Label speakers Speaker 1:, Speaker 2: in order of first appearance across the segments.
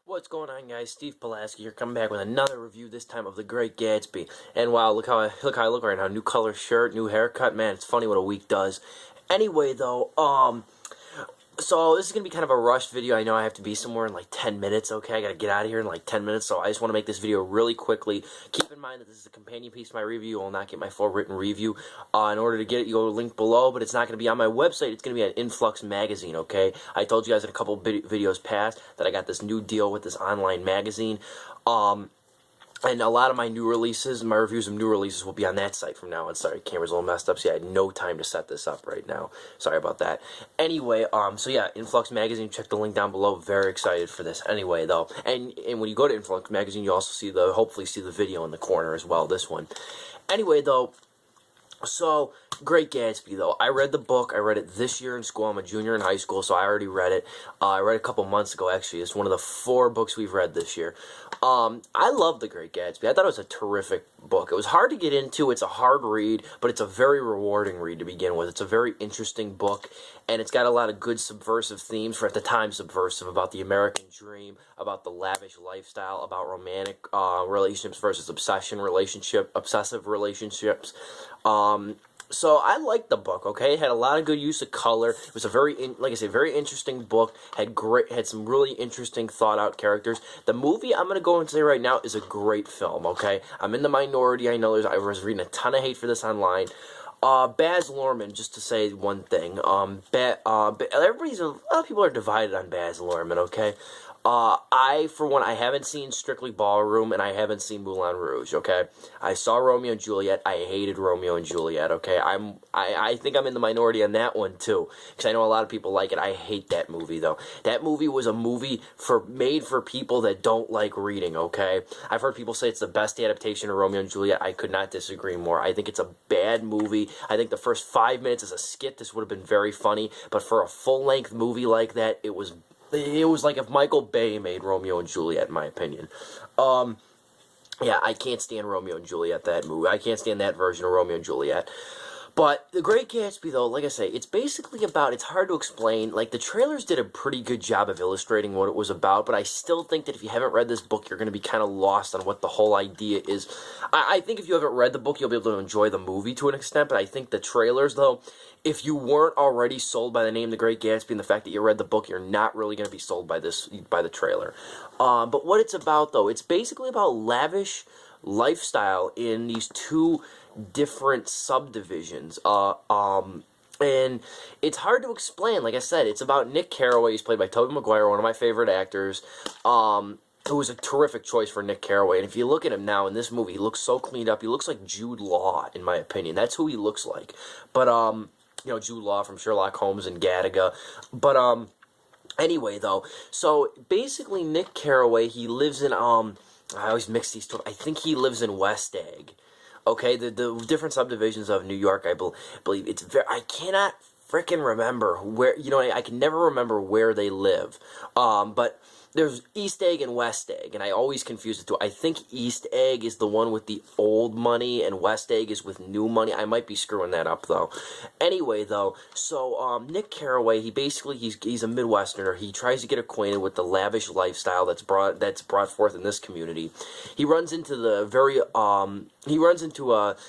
Speaker 1: What's going on, guys? Steve Pulaski here, coming back with another review, this time of The Great Gatsby. And wow, look how I look right now. New color shirt, new haircut. Man, it's funny what a week does. Anyway, though, so this is going to be kind of a rushed video. I know I have to be somewhere in like 10 minutes, okay? I got to get out of here in like 10 minutes, so I just want to make this video really quickly. Keep in mind that this is a companion piece to my review. You will not get my full written review. In order to get it, you go to the link below, but it's not going to be on my website. It's going to be on Influx magazine, okay? I told you guys in a couple videos past that I got this new deal with this online magazine. And a lot of my new releases, my reviews of new releases will be on that site from now on. Sorry, camera's a little messed up, so I had no time to set this up right now. Sorry about that. Anyway, so yeah, Influx Magazine, check the link down below. Very excited for this. Anyway, though, and when you go to Influx Magazine, you also see hopefully see the video in the corner as well, this one. Anyway, though, so, Great Gatsby, though. I read the book. I read it this year in school. I'm a junior in high school, so I already read it. I read it a couple months ago, actually. It's one of the 4 books we've read this year. I love The Great Gatsby. I thought it was a terrific book. It was hard to get into. It's a hard read, but it's a very rewarding read to begin with. It's a very interesting book, and it's got a lot of good subversive themes, for at the time subversive, about the American dream, about the lavish lifestyle, about romantic relationships versus obsessive relationships. So I liked the book, okay? It had a lot of good use of color. It was a like I said, very interesting book. Had some really interesting thought out characters. The movie, I'm going to go and say right now, is a great film, okay? I'm in the minority. I know I was reading a ton of hate for this online. Baz Luhrmann, just to say one thing, a lot of people are divided on Baz Luhrmann, okay? For one, I haven't seen Strictly Ballroom, and I haven't seen Moulin Rouge, okay? I saw Romeo and Juliet. I hated Romeo and Juliet, okay? I think I'm in the minority on that one, too, because I know a lot of people like it. I hate that movie, though. That movie was a movie made for people that don't like reading, okay? I've heard people say it's the best adaptation of Romeo and Juliet. I could not disagree more. I think it's a bad movie. I think the first 5 minutes as a skit, this would have been very funny, but for a full-length movie like that, it was like if Michael Bay made Romeo and Juliet, in my opinion. Yeah, I can't stand Romeo and Juliet, that movie. I can't stand that version of Romeo and Juliet. But The Great Gatsby, though, like I say, it's basically it's hard to explain. Like, the trailers did a pretty good job of illustrating what it was about, but I still think that if you haven't read this book, you're going to be kind of lost on what the whole idea is. I think if you haven't read the book, you'll be able to enjoy the movie to an extent, but I think the trailers, though, if you weren't already sold by the name The Great Gatsby and the fact that you read the book, you're not really going to be sold by the trailer. But what it's about, though, it's basically about lavish lifestyle in these 2 different subdivisions. And it's hard to explain. Like I said, it's about Nick Carraway. He's played by Tobey Maguire, one of my favorite actors. It was a terrific choice for Nick Carraway. And if you look at him now in this movie, he looks so cleaned up. He looks like Jude Law, in my opinion. That's who he looks like. But, you know, Jude Law from Sherlock Holmes and Gattaca. But, anyway, though, so basically Nick Carraway, he lives in, I always mix these two. I think he lives in West Egg. Okay, the different subdivisions of New York, I believe it's I cannot frickin' remember where, you know, I can never remember where they live. But there's East Egg and West Egg, and I always confuse the two. I think East Egg is the one with the old money, and West Egg is with new money. I might be screwing that up, though. Anyway, though, so Nick Carraway, he's a Midwesterner. He tries to get acquainted with the lavish lifestyle that's brought forth in this community. He runs into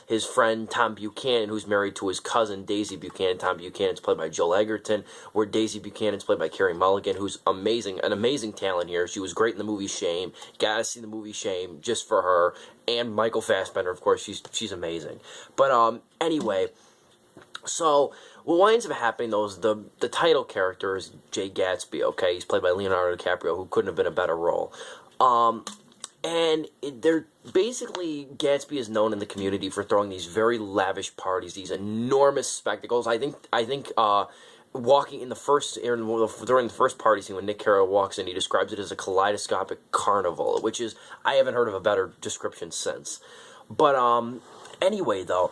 Speaker 1: his friend Tom Buchanan, who's married to his cousin Daisy Buchanan. Tom Buchanan's played by Joel Egerton, where Daisy Buchanan's played by Carey Mulligan, who's an amazing talent here. She was great in the movie Shame. Gotta see the movie Shame just for her. And Michael Fassbender, of course, she's amazing. But anyway, so what winds up happening, though, is the title character is Jay Gatsby, okay? He's played by Leonardo DiCaprio, who couldn't have been a better role. And they're basically, Gatsby is known in the community for throwing these very lavish parties, these enormous spectacles. I think walking in during the first party scene when Nick Carraway walks in, he describes it as a kaleidoscopic carnival, which is, I haven't heard of a better description since. But anyway, though,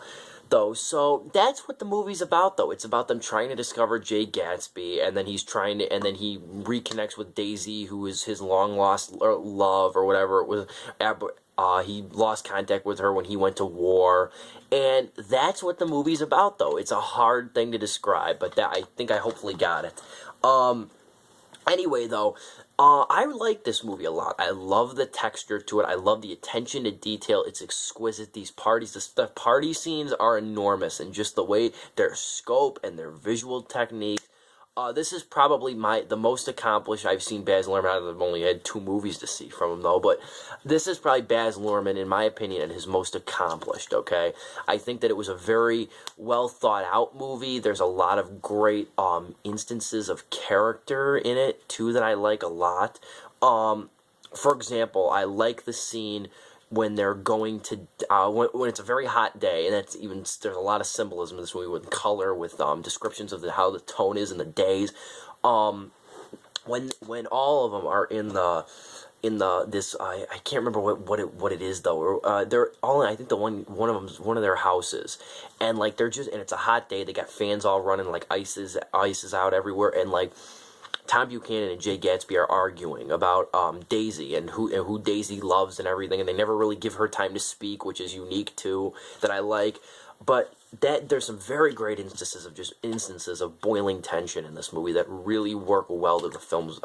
Speaker 1: so that's what the movie's about, though. It's about them trying to discover Jay Gatsby, and then he reconnects with Daisy, who is his long-lost love, or whatever it was. He lost contact with her when he went to war, and that's what the movie's about, though. It's a hard thing to describe, but I think I hopefully got it. Anyway, though, I like this movie a lot. I love the texture to it. I love the attention to detail. It's exquisite. These parties, the party scenes are enormous, and just the way their scope and their visual technique. This is probably the most accomplished I've seen Baz Luhrmann. I've only had 2 movies to see from him though, but this is probably Baz Luhrmann, in my opinion, at his most accomplished. Okay, I think that it was a very well thought out movie. There's a lot of great instances of character in it too that I like a lot. For example, I like the scene when they're going to when it's a very hot day, and that's even there's a lot of symbolism in this movie with color, with descriptions of how the tone is in the days. When all of them are in this I can't remember what it is though. They're all in, I think one of them's one of their houses, and like they're just, and it's a hot day. They got fans all running, like ice is out everywhere, and like Tom Buchanan and Jay Gatsby are arguing about Daisy and who Daisy loves and everything, and they never really give her time to speak, which is unique too, that I like. But there's some very great instances of boiling tension in this movie that really work well to the film's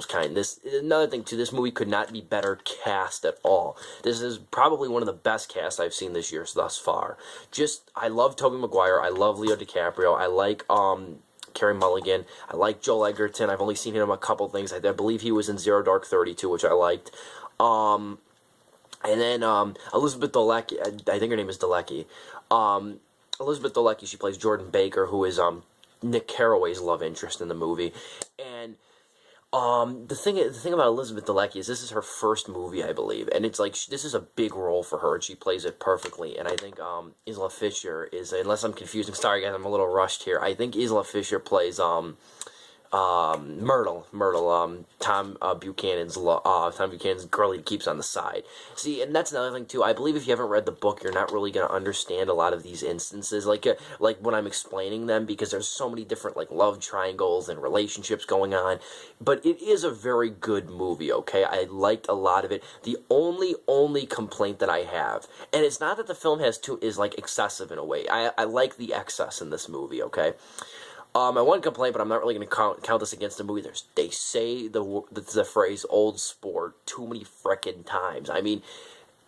Speaker 1: kind. This another thing too. This movie could not be better cast at all. This is probably one of the best casts I've seen this year thus far. I love Tobey Maguire. I love Leo DiCaprio. I like Carey Mulligan. I like Joel Edgerton. I've only seen him in a couple things. I believe he was in Zero Dark 32, which I liked. And then Elizabeth Debicki, I think her name is Debicki. Elizabeth Debicki, she plays Jordan Baker, who is Nick Carraway's love interest in the movie. And the thing about Elizabeth Debicki is this is her first movie, I believe, and it's like this is a big role for her, and she plays it perfectly. And I think Isla Fisher is, unless I'm confusing, sorry guys, I'm a little rushed here. I think Isla Fisher plays Myrtle, Tom Buchanan's girl he keeps on the side. See, and that's another thing too. I believe if you haven't read the book, you're not really gonna understand a lot of these instances, like when I'm explaining them, because there's so many different like love triangles and relationships going on. But it is a very good movie. Okay, I liked a lot of it. The only complaint that I have, and it's not that the film is like excessive in a way. I like the excess in this movie. Okay. My one complaint, but I'm not really going to count this against the movie. They say the phrase "old sport" too many frickin' times. I mean,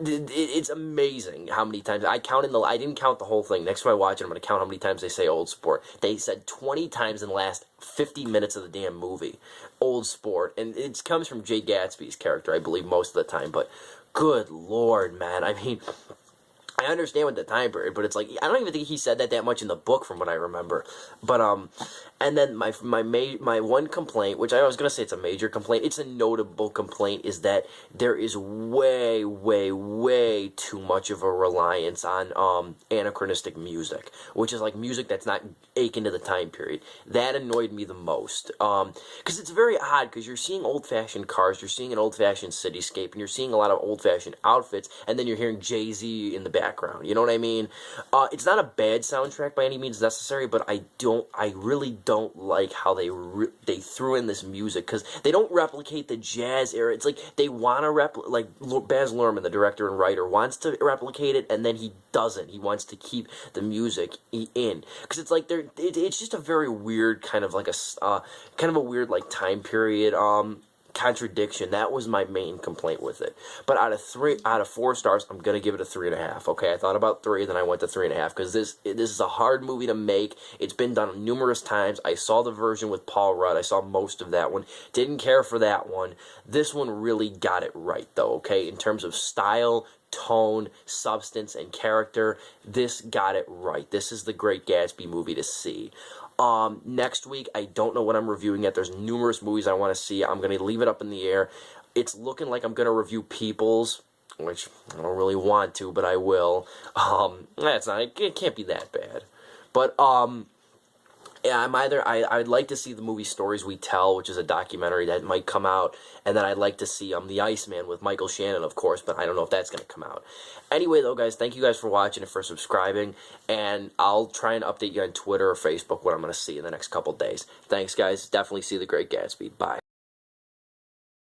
Speaker 1: it's amazing how many times I didn't count the whole thing. Next time I watch it, I'm going to count how many times they say "old sport." They said 20 times in the last 50 minutes of the damn movie, "old sport," and it comes from Jay Gatsby's character, I believe, most of the time. But good lord, man! I mean, I understand what the time period, but it's like I don't even think he said that much in the book, from what I remember. But and then my one complaint, which I was gonna say it's a major complaint, it's a notable complaint, is that there is way too much of a reliance on anachronistic music, which is like music that's not akin to the time period. That annoyed me the most, because it's very odd, because you're seeing old-fashioned cars, you're seeing an old-fashioned cityscape, and you're seeing a lot of old-fashioned outfits, and then you're hearing Jay-Z in the background. You know what I mean? It's not a bad soundtrack by any means necessary, but I really don't like how they threw in this music, because they don't replicate the jazz era. It's like they want to like Baz Luhrmann, the director and writer, wants to replicate it, and then he doesn't. He wants to keep the music in, because it's like it's just a very weird kind of like a weird like time period contradiction. That was my main complaint with it. But out of 4 stars, I'm gonna give it a 3.5. Okay, I thought about 3, then I went to 3.5, because this is a hard movie to make. It's been done numerous times. I saw the version with Paul Rudd. I saw most of that one. Didn't care for that one. This one really got it right, though. Okay, in terms of style, tone, substance, and character, this got it right. This is the Great Gatsby movie to see. Next week, I don't know what I'm reviewing yet. There's numerous movies I want to see. I'm going to leave it up in the air. It's looking like I'm going to review Peoples, which I don't really want to, but I will. It can't be that bad. But, yeah, I'd like to see the movie Stories We Tell, which is a documentary that might come out, and then I'd like to see The Iceman with Michael Shannon, of course, but I don't know if that's going to come out. Anyway, though, guys, thank you guys for watching and for subscribing, and I'll try and update you on Twitter or Facebook what I'm going to see in the next couple days. Thanks, guys. Definitely see The Great Gatsby. Bye.